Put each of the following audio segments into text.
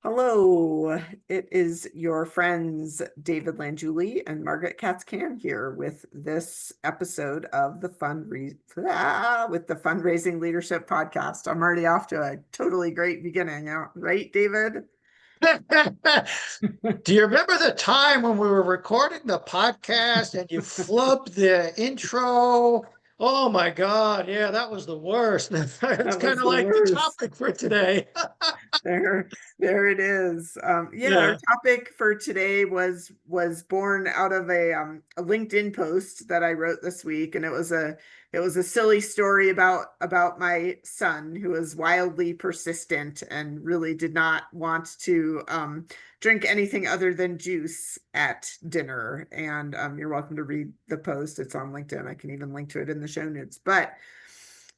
Hello, it is your friends David Languli and Margaret Katzcan here with this episode of the Fundraising Leadership Podcast. I'm already off to a totally great beginning, right, David? Do you remember the time when we were recording the podcast and you flubbed the intro? Oh my God. Yeah, that was the worst. It's That kind was of the like the worst. topic for today. There, there it is. Yeah, our Yeah. topic for today was born out of a LinkedIn post that I wrote this week, and it was a silly story about my son who was wildly persistent and really did not want to drink anything other than juice at dinner. And you're welcome to read the post. It's on LinkedIn. I can even link to it in the show notes, but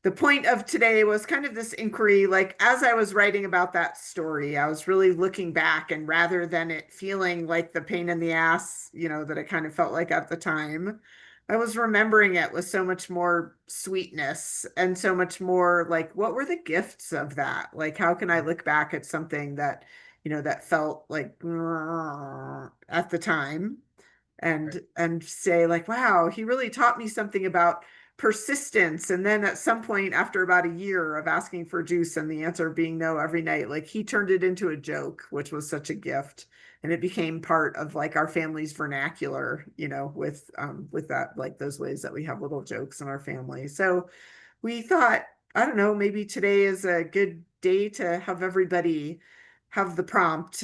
the point of today was kind of this inquiry. Like, as I was writing about that story, I was really looking back, and rather than it feeling like the pain in the ass, that it kind of felt like at the time, I was remembering it with so much more sweetness and so much more like, what were the gifts of that? Like, how can I look back at something that, that felt like at the time, Right. and say like, wow, he really taught me something about persistence. And then at some point, after about a year of asking for juice and the answer being no every night, like, he turned it into a joke, which was such a gift. And it became part of like our family's vernacular, with that, like those ways that we have little jokes in our family. So we thought, I don't know, maybe today is a good day to have everybody have the prompt.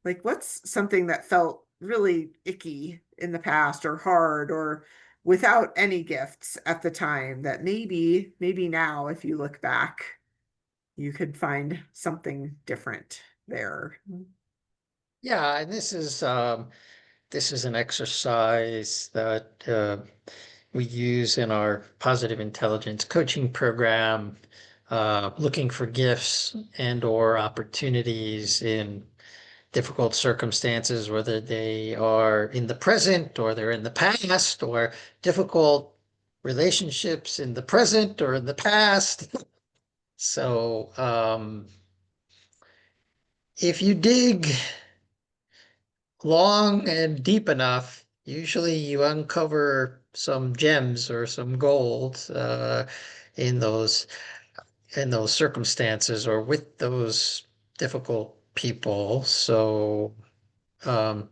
Like, what's something that felt really icky in the past, or hard, or without any gifts at the time, that maybe now, if you look back, you could find something different there. Yeah, and this is an exercise that we use in our positive intelligence coaching program, looking for gifts and or opportunities in difficult circumstances, whether they are in the present or they're in the past, or difficult relationships in the present or in the past. So, if you dig long and deep enough, usually you uncover some gems or some gold in those in those circumstances or with those difficult people. So, um,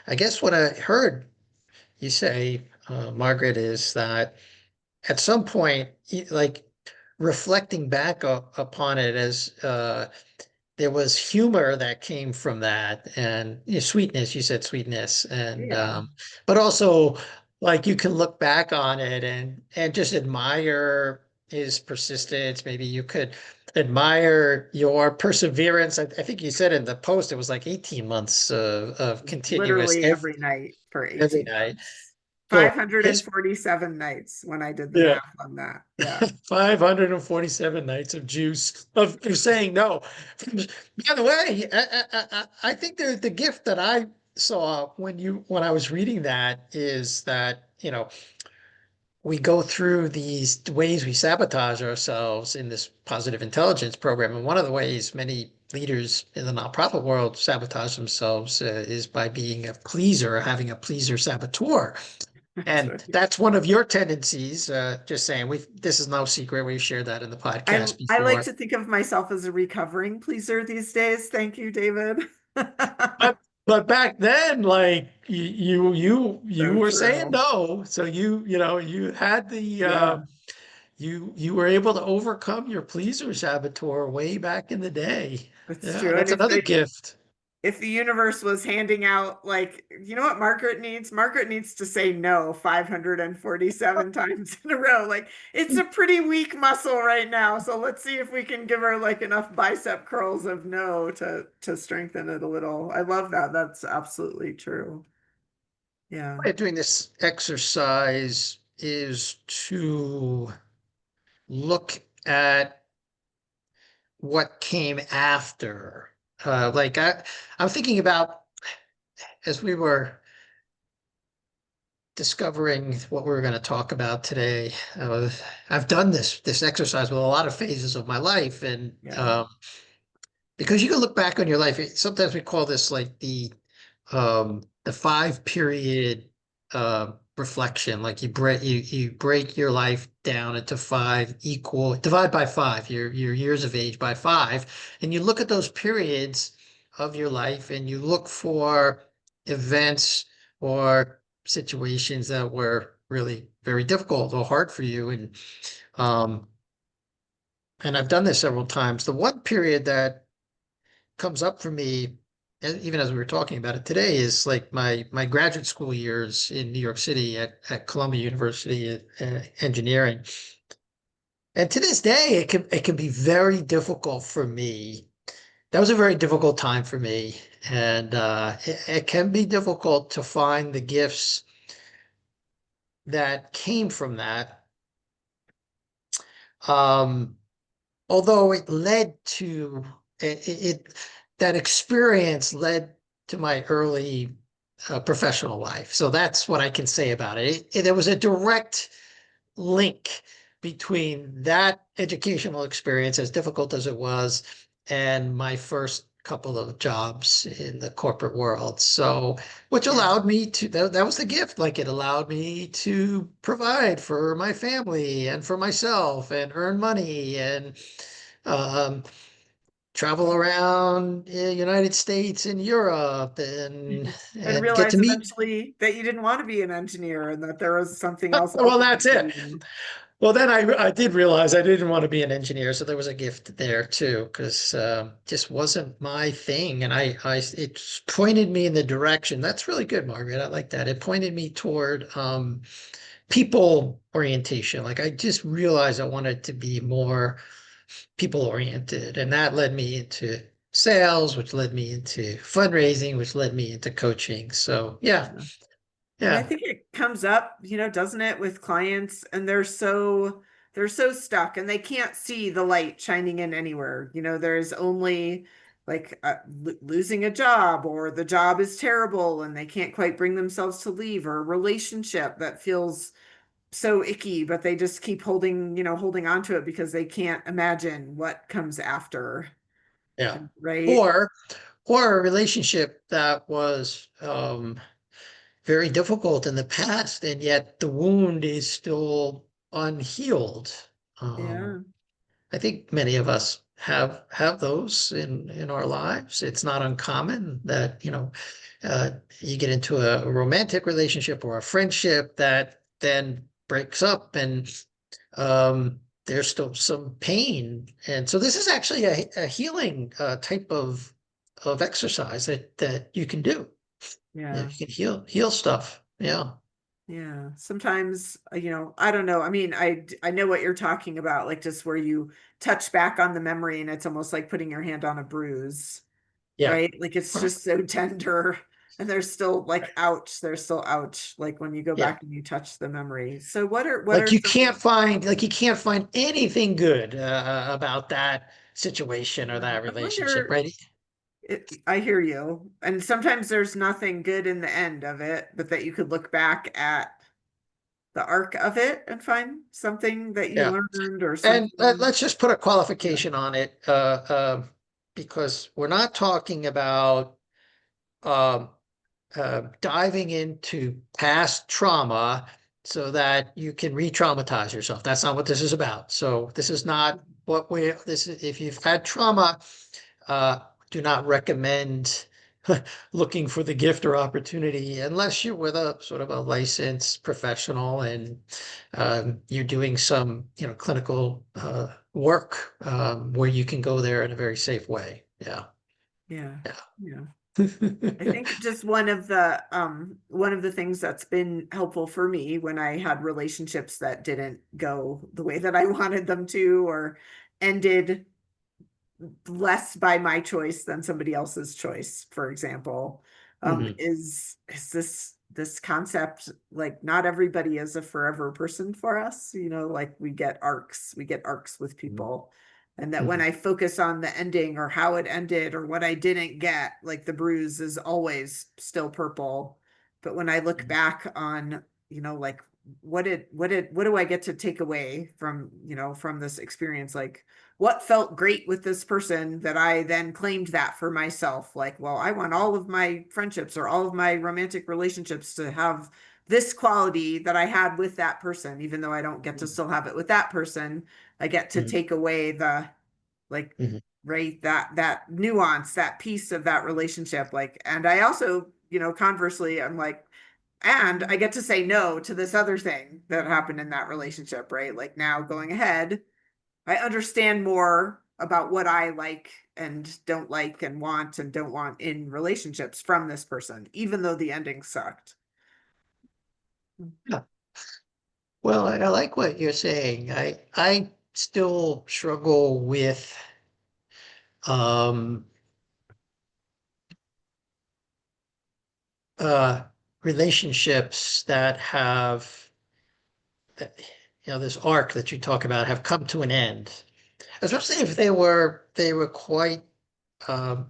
I guess what I heard you say, Margaret, is that at some point, like reflecting back upon it as there was humor that came from that, and sweetness. You said sweetness, and Yeah, but also like you can look back on it and just admire his persistence. Maybe you could admire your perseverance. I think you said in the post it was like 18 months of continuous literally every night for every 18 night. months. So this 547 nights when I did the Yeah, math on that. Yeah. 547 nights of juice of saying no. By the way, I think the gift that I saw when I was reading that is that, we go through these ways we sabotage ourselves in this positive intelligence program. And one of the ways many leaders in the nonprofit world sabotage themselves is by being a pleaser, having a pleaser saboteur. That's And right. that's one of your tendencies. Just saying, this is no secret. We've shared that in the I podcast I like before. to think of myself as a recovering pleaser these days. Thank you, David. But but back then, like you So were saying true. no. So you had the Yeah, you were able to overcome your pleaser saboteur way back in the day. that's Yeah, true. And that's if another the gift. if the universe was handing out, like, you know what Margaret needs? Margaret needs to say no 547 times in a row. Like, it's a pretty weak muscle right now. So let's see if we can give her like enough bicep curls of no to strengthen it a little. I love that. That's absolutely true. Yeah. Way of doing this exercise is to look at what came after. I'm thinking about as we were discovering what we were going to talk about today. I've done this exercise with a lot of phases of my life, and Yeah. because you can look back on your life. Sometimes we call this like the 5 period reflection. Like you break your life down into five equal, divide by five, your years of age by five, and you look at those periods of your life and you look for events or situations that were really very difficult or hard for you. Um and I've done this several times. The one period that comes up for me, and even as we were talking about it today, is like my graduate school years in New York City at Columbia University engineering. And to this day, it can be very difficult for me. That was a very difficult time for me, and it can be difficult to find the gifts that came from that. Um, Although it led to it that experience led to my early professional life. So that's what I can say about it. There was a direct link between that educational experience, as difficult as it was, and my first couple of jobs in the corporate world. So, which Yeah. allowed me to, that was the gift. Like it allowed me to provide for my family and for myself and earn money and um, travel around the United States and Europe And and get to realize meet. eventually that you didn't want to be an engineer and that there was something else out Well, there that's for it. you. Well, then I did realize I didn't want to be an engineer, so there was a gift there too, because just wasn't my thing, and it pointed me in the direction. That's really good, Margaret. I like that. It pointed me toward people orientation. Like I just realized I wanted to be more people oriented, and that led me into sales, which led me into fundraising, which led me into coaching. So yeah, Yeah. And I yeah, think it comes up, doesn't it, with clients, and they're so stuck and they can't see the light shining in anywhere. There's only like losing a job, or the job is terrible and they can't quite bring themselves to leave, or a relationship that feels so icky, but they just keep holding on to it because they can't imagine what comes after. yeah. Right? Or or a relationship that was very difficult in the past, and yet the wound is still unhealed. Um, Yeah. I think many of us have those in our lives. It's not uncommon that, uh, you get into a romantic relationship or a friendship that then breaks up, and there's still some pain. And so this is actually a healing type of exercise that you can do. Yeah, Yeah. you can heal stuff. Yeah. Yeah, sometimes, I don't know. I mean, I know what you're talking about, like just where you touch back on the memory and it's almost like putting your hand on a bruise, Yeah. right? Like it's just so tender, and there's still ouch, like when you go Yeah. back and you touch the memory. So what are Like you some, can't find like you can't find anything good about that situation or that I relationship, wonder, right? I hear you. And sometimes there's nothing good in the end of it, but that you could look back at the arc of it and find something that you Yeah. learned, or And something. let's just put a Yeah. qualification on it, because we're not talking about um, diving into past trauma so that you can re-traumatize yourself. That's not what this is about. So this is not what this is. If you've had trauma, uh, do not recommend looking for the gift or opportunity unless you're with a sort of a licensed professional and you're doing some, clinical work where you can go there in a very safe way. Yeah. Yeah. Yeah. I Yeah. think just one of the things that's been helpful for me when I had relationships that didn't go the way that I wanted them to, or ended less by my choice than somebody else's choice, for example, Mhm. is this concept, like not everybody is a forever person for us, like we get arcs with people. And that when Mhm. I focus on the ending or how it ended or what I didn't get, like the bruise is always still purple. But when I look back on, like what do I get to take away from, from this experience? Like, what felt great with this person that I then claimed that for myself? Like, well, I want all of my friendships or all of my romantic relationships to have this quality that I had with that person, even though I don't get to still have it with that person. I get to Mhm, take away the, like, mhm. right, that nuance, that piece of that relationship. Like, and I also, conversely, I'm like, and I get to say no to this other thing that happened in that relationship, right? Like, now going ahead, I understand more about what I like and don't want in relationships from this person, even though the ending sucked. Yeah. Well, I like what you're saying. I still struggle with um uh relationships that have that, this arc that you talk about have come to an end. Especially if they were quite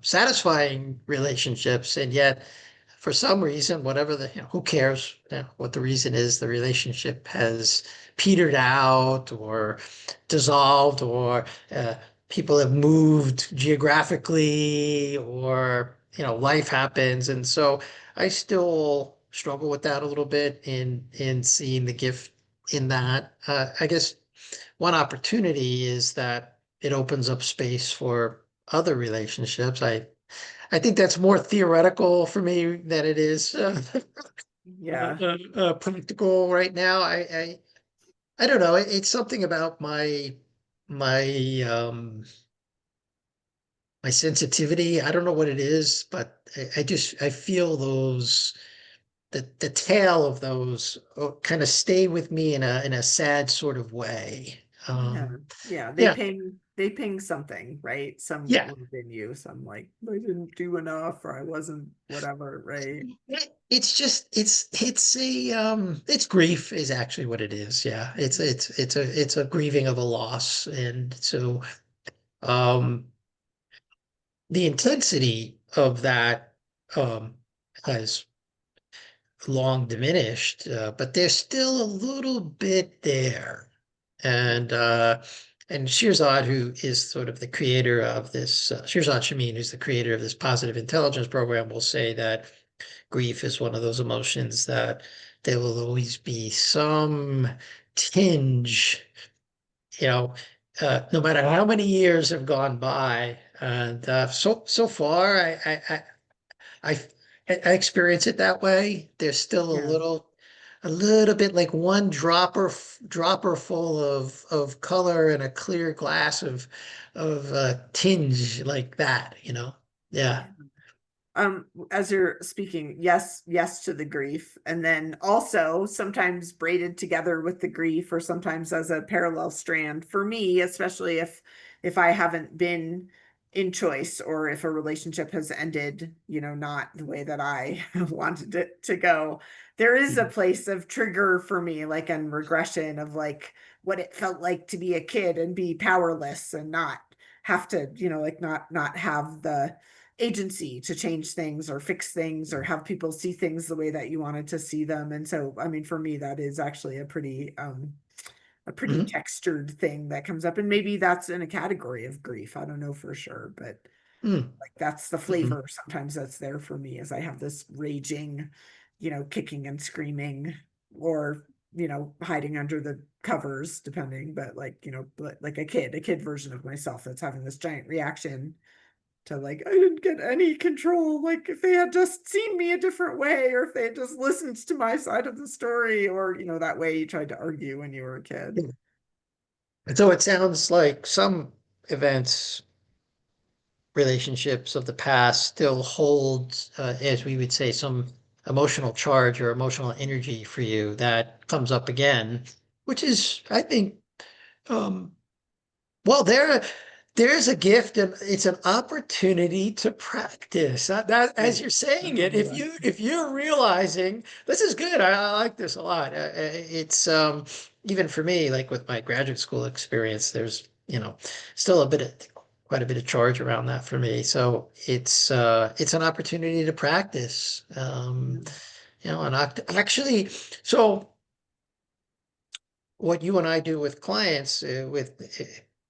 satisfying relationships, and yet for some reason, whatever who cares, what the reason is, the relationship has petered out or dissolved, or people have moved geographically, or life happens, and so I still struggle with that a little bit in seeing the gift in that. I guess one opportunity is that it opens up space for other relationships. I think that's more theoretical for me than it is Yeah. practical right now. I don't know. It's something about my my sensitivity. I don't know what it is, but I feel those the tail of those kind of stay with me in a sad sort of way. Yeah. Yeah. Yeah, They ping something, right? Some yeah. within you, some like, I didn't do enough or I wasn't whatever, right? It's just it's grief is actually what it is. Yeah. It's a grieving of a loss. And so um the intensity of that um has long diminished, but there's still a little bit there. And Shirzad, who is sort of the creator of this, Shirzad Shamin, who's the creator of this positive intelligence program, will say that grief is one of those emotions that there will always be some tinge, you know, no matter how many years have gone by. And so far, I I experience it that way. There's still Yeah. a little bit like one dropper full of color in a clear glass of tinge like that, you know? Yeah. As you're speaking, yes to the grief, and then also sometimes braided together with the grief, or sometimes as a parallel strand for me, especially if I haven't been in choice, or if a relationship has ended, not the way that I wanted it to go. There is a Mhm. place of trigger for me, like in regression of like what it felt like to be a kid and be powerless and not have to, like not have the agency to change things or fix things or have people see things the way that you wanted to see them. And so, I mean, for me, that is actually a pretty Mhm. textured thing that comes up. And maybe that's in a category of grief. I don't know for sure, but Mhm. like that's the Mhm. flavor sometimes that's there for me, as I have this raging, kicking and screaming, or hiding under the covers depending, but like, like a kid version of myself that's having this giant reaction to, like, I didn't get any control. Like, if they had just seen me a different way, or if they had just listened to my side of the story, or that way you tried to argue when you were a kid. And so it sounds like some events, relationships of the past still hold, as we would say, some emotional charge or emotional energy for you that comes up again, which is, I think, um, well, there's a gift and it's an opportunity to practice. That Yeah. as you're saying it, Yeah. if you're realizing this is good, I like this a lot. It's even for me, like with my graduate school experience, there's still quite a bit of charge around that for me. So it's an opportunity to practice. Yeah. And actually, so. what you and I do with clients with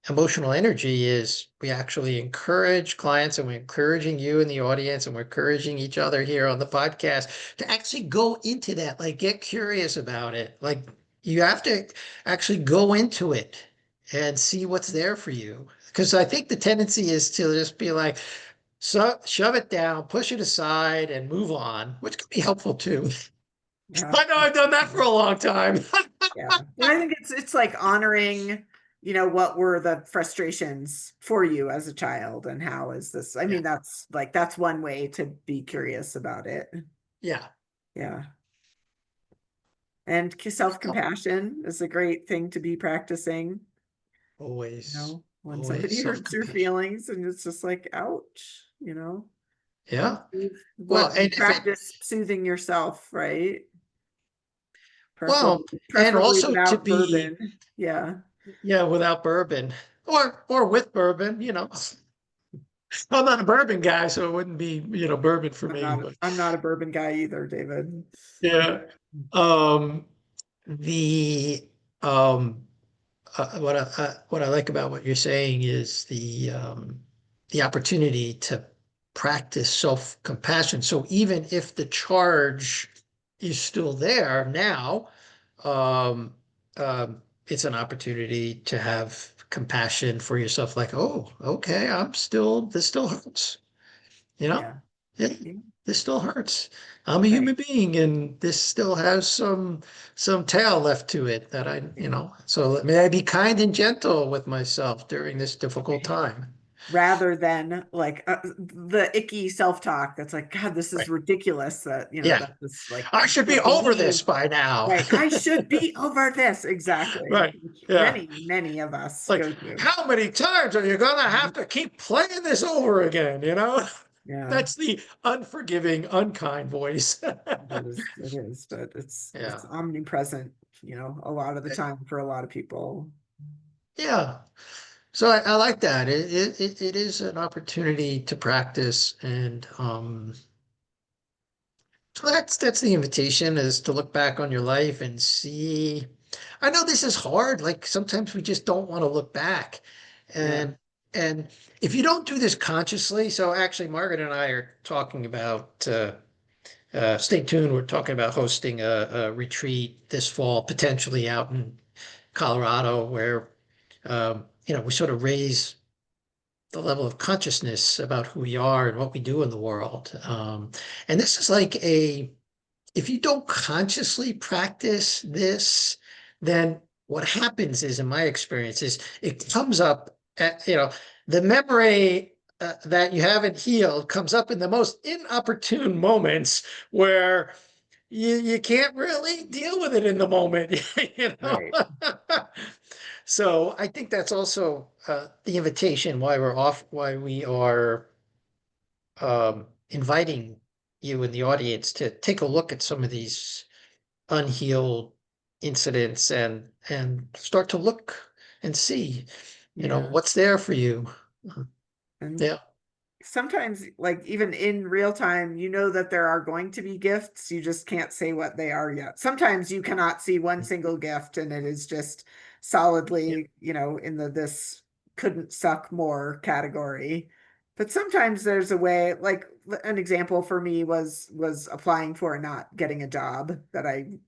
emotional energy is we actually encourage clients, and we're encouraging you in the audience, and we're encouraging each other here on the podcast to actually go into that, like get curious about it. Like you have to actually go into it and see what's there for you. Because I think the tendency is to just be like, so shove it down, push it aside, and move on, which can be helpful too. Yeah. I know I've done that for a long time. Yeah. And I think it's like honoring, what were the frustrations for you as a child and how is this? I Yeah. mean, that's one way to be curious about it. Yeah. Yeah. And self-compassion is a great thing to be practicing, Always, when always somebody hurts your self-compassion. feelings and it's just like, ouch. Yeah. Well, What and if it, practice soothing yourself, right? well, and Preferably also to without be, bourbon. Yeah. yeah, without bourbon or with bourbon. I'm not a bourbon guy, so it wouldn't be, bourbon for me, but I'm not a bourbon guy either, David. yeah. Um, the, um, what I like about what you're saying is the opportunity to practice self-compassion. So even if the charge is still there now, um, it's an opportunity to have compassion for yourself. Like, oh, okay, this still hurts. You know, Yeah. yeah, Yeah. this still hurts. I'm a Right. human being, and this still has some tail left to it that so may I be kind and gentle with myself during this difficult time. Rather than like the icky self-talk that's like, God, this is Right. ridiculous that, Yeah. that this like I should be can't over this believe, by now. right? I should be over this. Exactly. Right. Which Yeah. many of us Like, go through. how many times are you gonna have to keep playing this over again? Yeah. That's the unforgiving, unkind voice. It is, but it's Yeah. omnipresent, a lot of the time for a lot of people. Yeah. So I like that. It is an opportunity to practice, and so that's the invitation, is to look back on your life and see. I know this is hard. Like sometimes we just don't want to look back, Yeah. and if you don't do this consciously. So actually, Margaret and I are talking about. Stay tuned. We're talking about hosting a retreat this fall, potentially out in Colorado, where we sort of raise the level of consciousness about who we are and what we do in the world. And this is like if you don't consciously practice this, then what happens is, in my experience, is it comes up the memory that you haven't healed comes up in the most inopportune moments where you can't really deal with it in the moment, you know? Right. So I think that's also the invitation why we are inviting you in the audience to take a look at some of these unhealed incidents, and start to look and see, Yeah. what's there for you. And Yeah. sometimes, like even in real time, you know that there are going to be gifts. You just can't say what they are yet. Sometimes you cannot see one single gift and it is just Yeah. solidly, in the this couldn't suck more category. But sometimes there's a way, like an example for me was applying for and not getting a job that I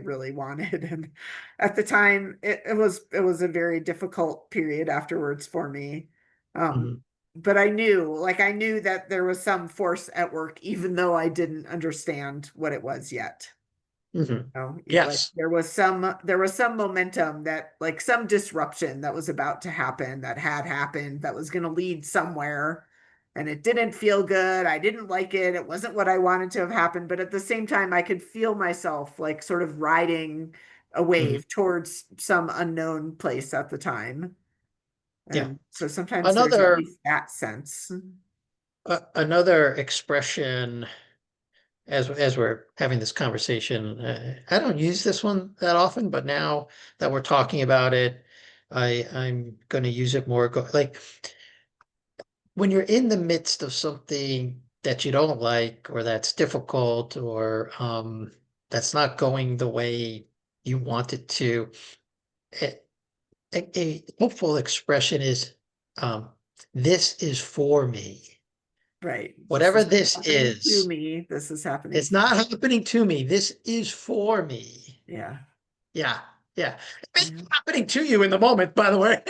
really wanted. And at the time it was a very difficult period afterwards for me. Um, Mhm. but I knew that there was some force at work, even though I didn't understand what it was yet. Mhm. Like Yes. there was some momentum, that like some disruption that was about to happen, that had happened, that was going to lead somewhere. And it didn't feel good. I didn't like it. It wasn't what I wanted to have happened. But at the same time, I could feel myself like sort of riding a Mhm. wave towards some unknown place at the time. Yeah. And so sometimes there's at Another least that sense. another expression, as we're having this conversation, I don't use this one that often, but now that we're talking about it, I'm going to use it more. Like when you're in the midst of something that you don't like, or that's difficult, or that's not going the way you want it to, a, a hopeful expression is, this is for me. Right. This Whatever is this happening to is, me. This is happening it's for not me. happening to me. This is for me. Yeah. Yeah, yeah. It's Yeah. happening to you in the moment, by the way.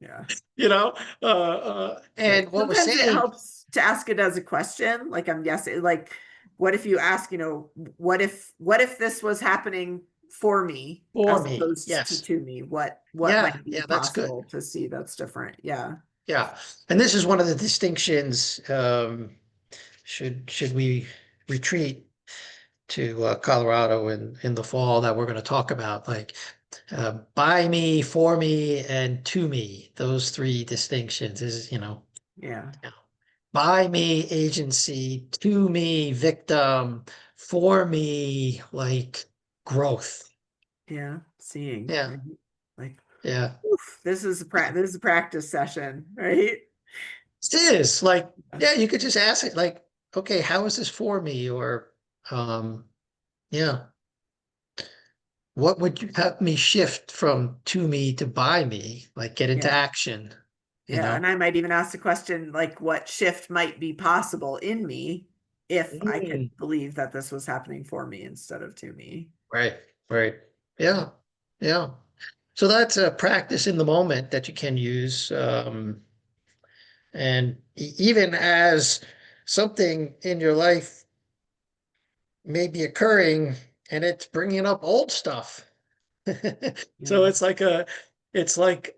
Yeah. You know, Right. and what we're Sometimes it saying helps to ask it as a question. Like I'm guessing, like, what if you ask, what if this was happening for me for as me, opposed yes, to me? What yeah, might be yeah, that's good. possible to see that's different? Yeah. Yeah, and this is one of the distinctions. Should we retreat to Colorado in the fall that we're going to talk about, like by me, for me, and to me. Those three distinctions is, Yeah. by me, agency, to me, victim, for me, like growth. Yeah. Seeing. Yeah, Right? Like, yeah. oof, this is a practice session, right? It is like, yeah, you could just ask it like, okay, how is this for me? Or, um, yeah, what would you have me shift from to me to by me? Like get into Yeah. action, you Yeah. know? And I might even ask the question like what shift might be possible in me if I could Mm, believe that this was happening for me instead of to me. right, right. Yeah, yeah. So that's a practice in the moment that you can use. And even as something in your life may be occurring and it's bringing up old stuff. So Yeah. it's like,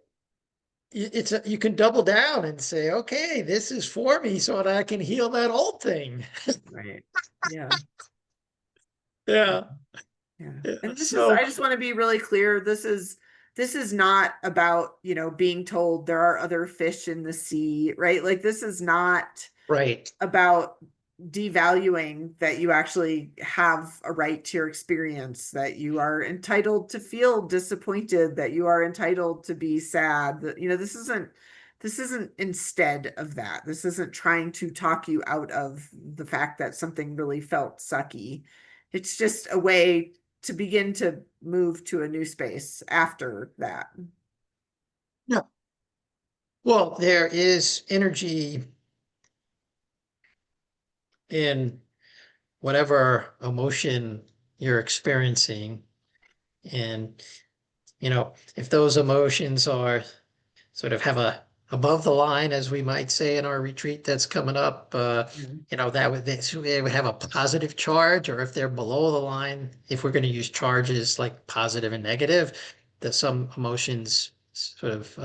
you can double down and say, okay, this is for me so that I can heal that old thing. Right. Yeah. Yeah. Yeah. Yeah. Yeah. And So, I just want to be really clear. This is not about, being told there are other fish in the sea, right? Like this is not right. about devaluing that you actually have a right to your experience, that you are entitled to feel disappointed, that you are entitled to be sad, that, this isn't instead of that. This isn't trying to talk you out of the fact that something really felt sucky. It's just a way to begin to move to a new space after that. Yeah. Well, there is energy in whatever emotion you're experiencing. And, if those emotions are sort of have a above the line, as we might say in our retreat that's coming up, Yeah. they would have a positive charge, or if they're below the line, if we're going to use charges like positive and negative, that some emotions sort of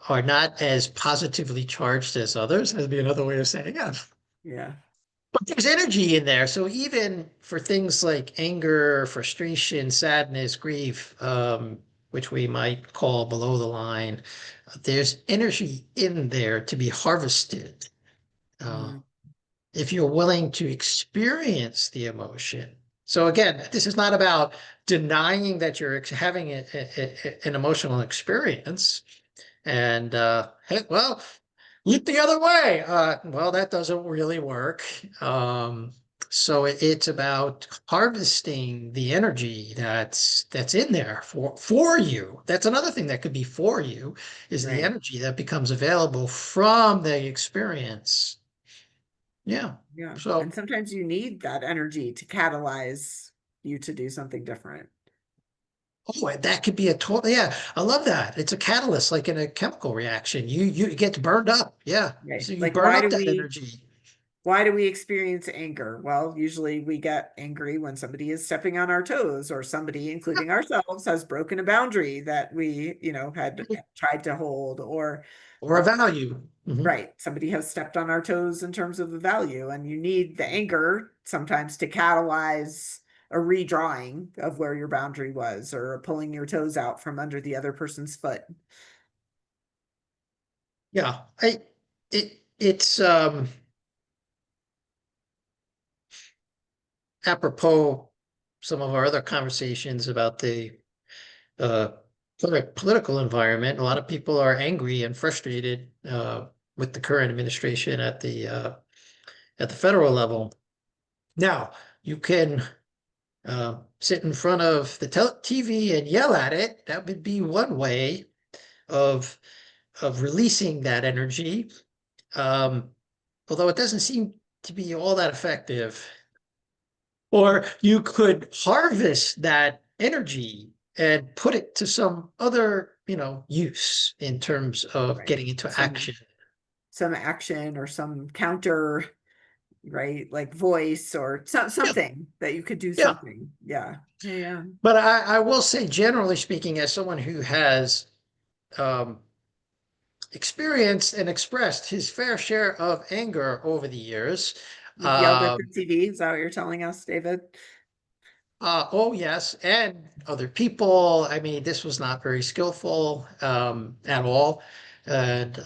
are not as positively charged as others. That'd be another way of saying it. Yeah. But there's energy in there. So even for things like anger, frustration, sadness, grief, which we might call below the line, there's energy in there to be harvested. Uh, Mhm. if you're willing to experience the emotion. So again, this is not about denying that you're having an emotional experience. And hey, well, look the other way. Well, that doesn't really work. So it's about harvesting the energy that's in there for you. That's another thing that could be for you, is the Right. energy that becomes available from the experience. Yeah. Yeah. So, And sometimes you need that energy to catalyze you to do something different. oh, that could be a total. Yeah, I love that. It's a catalyst, like in a chemical reaction. You get burned up. Yeah. Right. So you Like burn up that energy. why do we experience anger? Well, usually we get angry when somebody is stepping on our toes or somebody, including ourselves, has broken a boundary that we, had tried to hold or Or a value. Mhm. right, somebody has stepped on our toes in terms of the value, and you need the anger sometimes to catalyze a redrawing of where your boundary was or pulling your toes out from under the other person's foot. Yeah, it's apropos some of our other conversations about the uh political environment. A lot of people are angry and frustrated with the current administration at the federal level. Now, you can sit in front of the TV and yell at it. That would be one way of releasing that energy. Um, Although it doesn't seem to be all that effective. Or you could harvest that energy and put it to some other, use in terms of Right. getting into Some action. some action or some counter, right? Like voice or Yeah, something that you could do yeah. something. Yeah. Yeah. Yeah. But I will say, generally speaking, as someone who has um, experienced and expressed his fair share of anger over the years, You've yelled at the um, TV. Is that what you're telling us, David? oh yes, and other people. I mean, this was not very skillful at all, and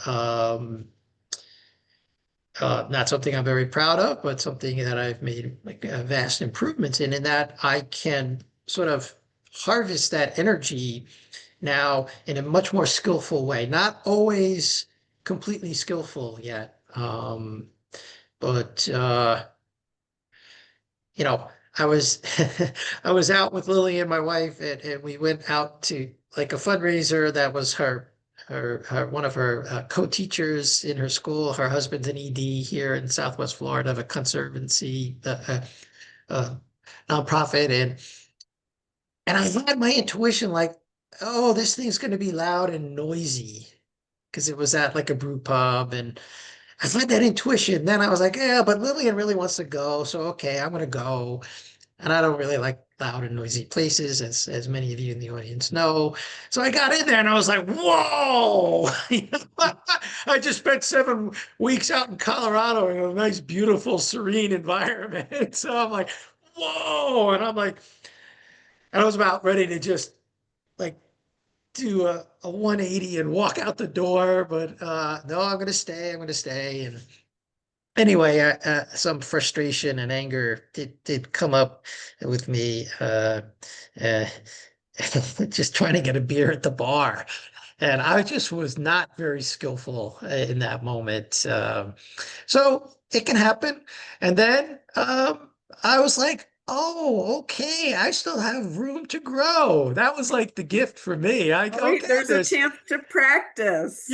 not something I'm very proud of, but something that I've made like vast improvements in that I can sort of harvest that energy now in a much more skillful way. Not always completely skillful yet, but I was I was out with Lily and my wife, and we went out to like a fundraiser that was her one of her co-teachers in her school. Her husband's an ED here in Southwest Florida of a conservancy, uh, nonprofit, and I had my intuition like, oh, this thing's going to be loud and noisy because it was at like a brew pub, and I had that intuition. Then I was like, yeah, but Lillian really wants to go, so okay, I'm going to go. And I don't really like loud and noisy places, as many of you in the audience know. So I got in there and I was like, whoa! I just spent 7 weeks out in Colorado in a nice, beautiful, serene environment. So I'm like, whoa! And I'm like, and I was about ready to just like do a 180 and walk out the door, but no, I'm gonna stay. I'm gonna stay. And anyway, some frustration and anger did come up with me, uh, just trying to get a beer at the bar. And I just was not very skillful in that moment. So it can happen. And then I was like, oh, okay, I still have room to grow. That was like the gift for me. Oh, wait, Okay, there's a chance to practice.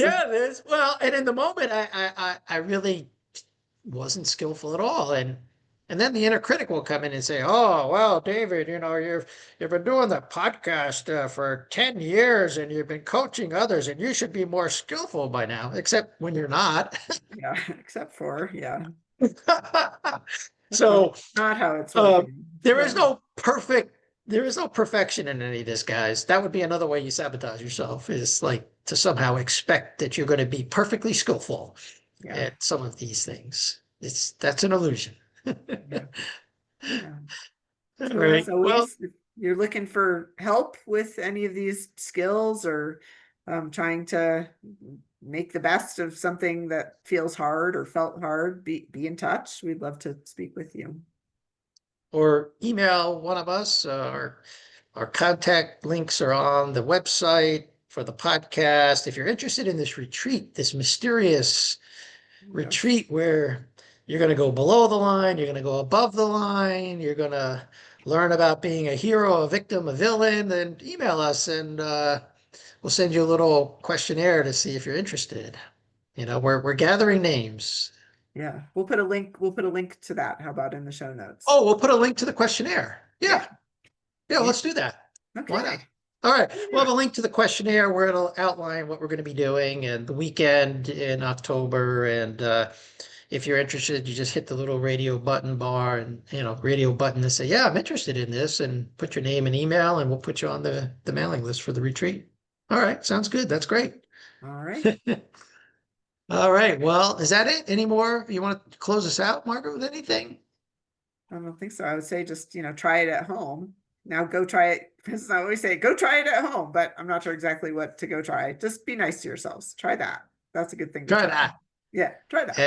well, and in the moment, I really wasn't skillful at all. And then the inner critic will come in and say, "Oh, well, David, you've been doing the podcast for 10 years and you've been coaching others and you should be more skillful by now, except when you're not." Yeah, except for, yeah, that's So not how it's uh, working. there is Yeah. no perfect there is no perfection in any of this, guys. That would be another way you sabotage yourself, is like to somehow expect that you're going to be perfectly skillful Yeah. at some of these things. That's an illusion. Yeah. Yeah. All So as right. Well, always, if you're looking for help with any of these skills or trying to make the best of something that feels hard or felt hard, be in touch. We'd love to speak with you. or email one of us. Our contact links are on the website for the podcast. If you're interested in this retreat, this mysterious Yes. retreat where you're going to go below the line, you're going to go above the line, you're going to learn about being a hero, a victim, a villain, then email us and we'll send you a little questionnaire to see if you're interested. We're gathering names. Yeah. We'll put a link to that. How about in the show notes? Oh, we'll put a link to the questionnaire. Yeah. Yeah. Yeah, Yeah. let's do that. Why not? Okay. All right. We'll Yeah. have a link to the questionnaire where it'll outline what we're going to be doing and the weekend in October. And if you're interested, you just hit the little radio button bar and, radio button and say, yeah, I'm interested in this, and put your name and email, and we'll put you on the mailing list for the retreat. All right. Sounds good. That's great. All right. All right. Well, is that it? Any more? You want to close us out, Margaret, with anything? I don't think so. I would say just, try it at home. Now go try it. This is not what we say. Go try it at home, but I'm not sure exactly what to go try. Just be nice to yourselves. Try that. That's a good thing to Try try. that. Yeah, try that.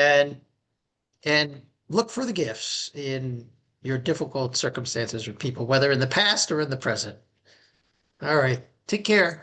And look for the gifts in your difficult circumstances with people, whether in the past or in the present. All right. Take care.